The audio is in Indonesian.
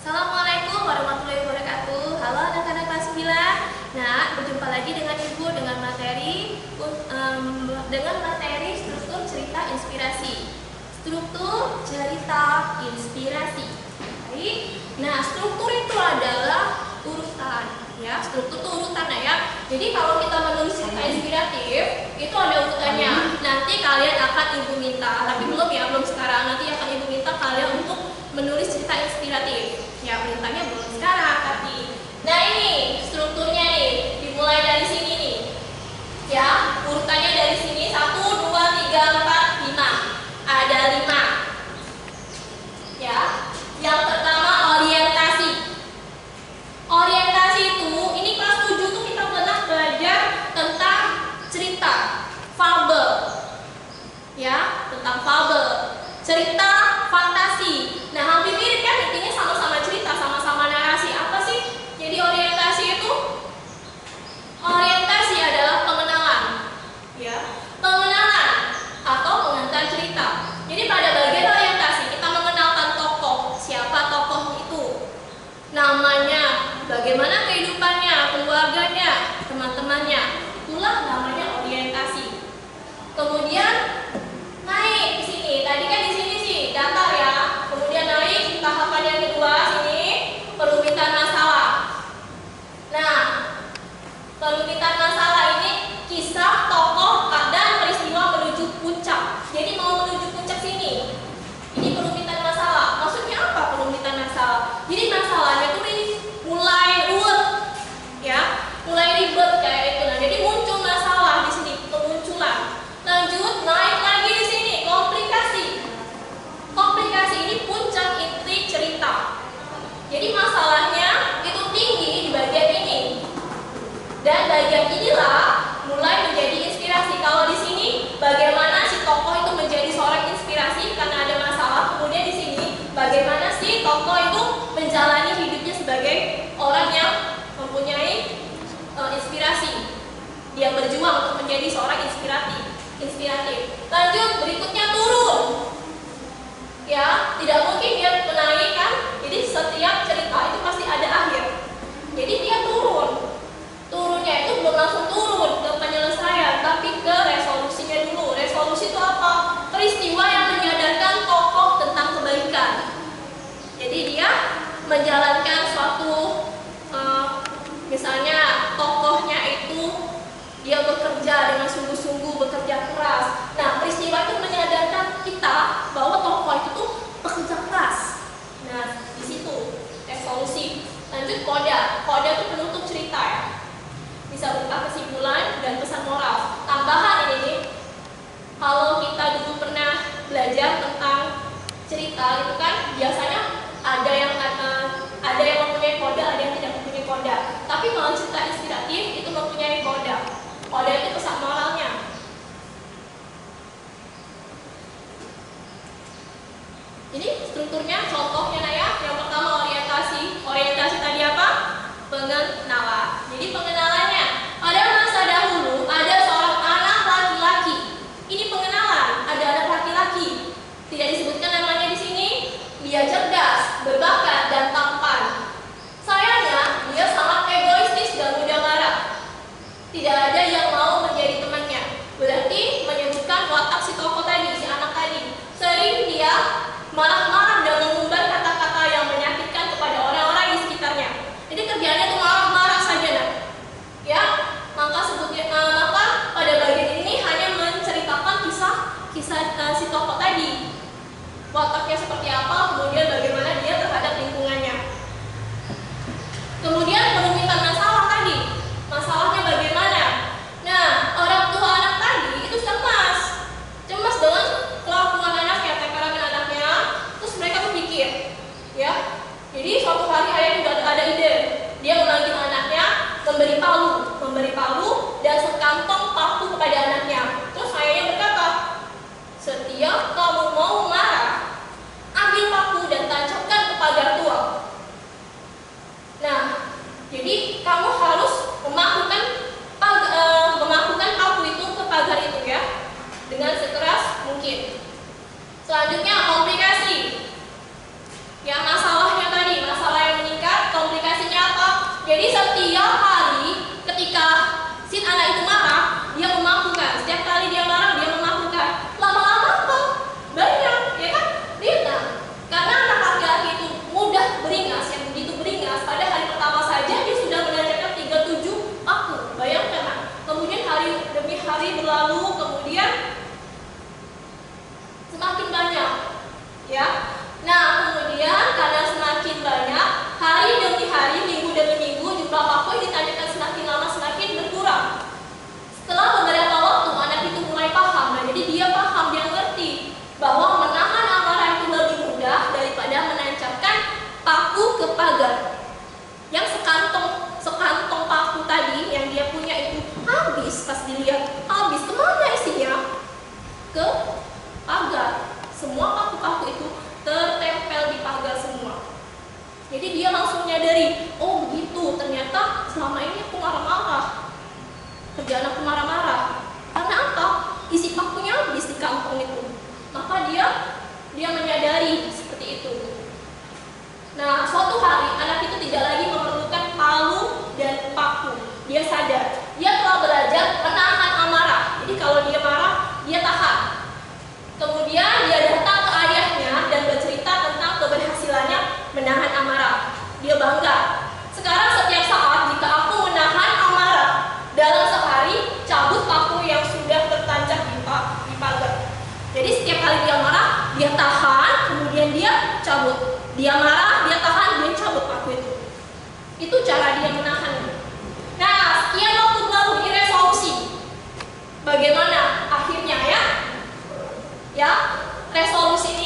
Assalamualaikum warahmatullahi wabarakatuh. Halo anak-anak kelas 9. Nah, berjumpa lagi dengan Ibu dengan materi struktur cerita inspirasi. Struktur cerita inspirasi. Baik. Nah, struktur itu adalah urutan, ya. Struktur itu urutan ya. Jadi kalau kita menulis cerita inspiratif, itu ada urutannya. Nanti kalian akan Ibu minta, tapi belum sekarang. Nanti akan Ibu minta kalian untuk menulis cerita inspiratif. Ya, perintahnya belum sekarang tapi. Nah, ini strukturnya nih. Dimulai dari sini nih. Ya, urutannya dari sini 1 2 3 4 5. Ada 5. Ya. Yang pertama orientasi. Orientasi itu ini kelas 7 tuh kita pernah belajar tentang cerita, fabel. Ya, tentang fabel. Cerita fantasi. Nah, hampir mirip kan, intinya sama-sama cerita, sama-sama narasi. Apa sih? Jadi orientasi itu, orientasi adalah pengenalan, ya, pengenalan atau pengantar cerita. Jadi pada bagian orientasi kita mengenalkan tokoh, siapa tokoh itu, namanya, bagaimana kehidupannya, keluarganya, teman-temannya. Itulah namanya orientasi. Kemudian naik ke sini. Tadi kan di sini sih datar ya. Kemudian naik tahapan yang kedua sini perumitan masalah. Nah, perumitan masalah ini kisah tokoh dan peristiwa menuju puncak. Jadi mau menuju puncak sini. Ini perumitan masalah. Maksudnya apa perumitan masalah? Jadi masalahnya tuh ini mulai ruwet, ya, mulai ribet kayak itu. Nah, jadi muncul masalah di sini, kemunculan. Lanjut naik lagi di sini komplikasi. Komplikasi ini puncak inti cerita. Jadi masalahnya itu tinggi di bagian ini. Dan bagian inilah mulai menjadi inspirasi. Kalau di sini bagaimana si tokoh itu menjadi seorang inspirasi karena ada masalah. Kemudian di sini bagaimana si tokoh itu menjalani hidupnya sebagai orang yang mempunyai inspirasi. Dia berjuang untuk menjadi seorang inspiratif. Lanjut berikutnya turun. Ya, tidak mungkin dia menaik kan? Jadi setiap cerita itu pasti ada akhir. Jadi dia turun. Turunnya itu belum langsung turun ke penyelesaian, tapi ke resolusinya dulu. Resolusi itu apa? Peristiwa yang menyadarkan tokoh tentang kebaikan. Jadi dia menjalankan suatu misalnya tokohnya itu dia bekerja dengan sungguh-sungguh, bekerja keras. Nah, peristiwa itu menyadarkan kita bahwa tokoh itu tuh bekerja keras. Nah, di situ resolusi. Lanjut koda. Koda itu penutup cerita ya. Bisa berupa kesimpulan dan pesan moral. Tambahan ini nih, kalau kita dulu pernah belajar tentang cerita itu kan biasanya ada yang mempunyai koda, ada yang tidak mempunyai koda. Tapi kalau cerita inspiratif itu mempunyai koda. Koda itu pesan moralnya. Ini strukturnya, contohnya Naya. Yang pertama orientasi. Orientasi tadi apa? Pengenalan. Jadi pengenalannya, pada masa dahulu ada seorang anak laki-laki. Ini pengenalan, ada anak laki-laki. Tidak disebutkan namanya di sini. Dia cerdas. yang sekantong paku tadi yang dia punya itu habis. Pas dilihat habis, kemana isinya? Ke pagar. Semua paku-paku itu tertempel di pagar semua. Jadi dia langsung nyadari, oh begitu, ternyata selama ini aku marah-marah. Kerjaan aku marah-marah. Karena apa? Isi pakunya habis di kantong itu. Maka dia menyadari seperti itu. Nah, suatu hari anak itu tidak lagi memerlukan palu dan paku. Dia sadar, dia telah belajar menahan amarah. Jadi kalau dia marah, dia tahan. Kemudian dia datang ke ayahnya dan bercerita tentang keberhasilannya menahan amarah. Dia bangga. Sekarang setiap saat jika aku menahan amarah, dalam sehari cabut paku yang sudah tertancap di pagar. Jadi setiap kali dia marah, dia tahan, kemudian dia cabut. Dia marah, dia tahan, dia cabut paku itu. Itu cara dia menahan. Nah, sekian waktu berlalu di resolusi. Bagaimana akhirnya ya? Ya, resolusi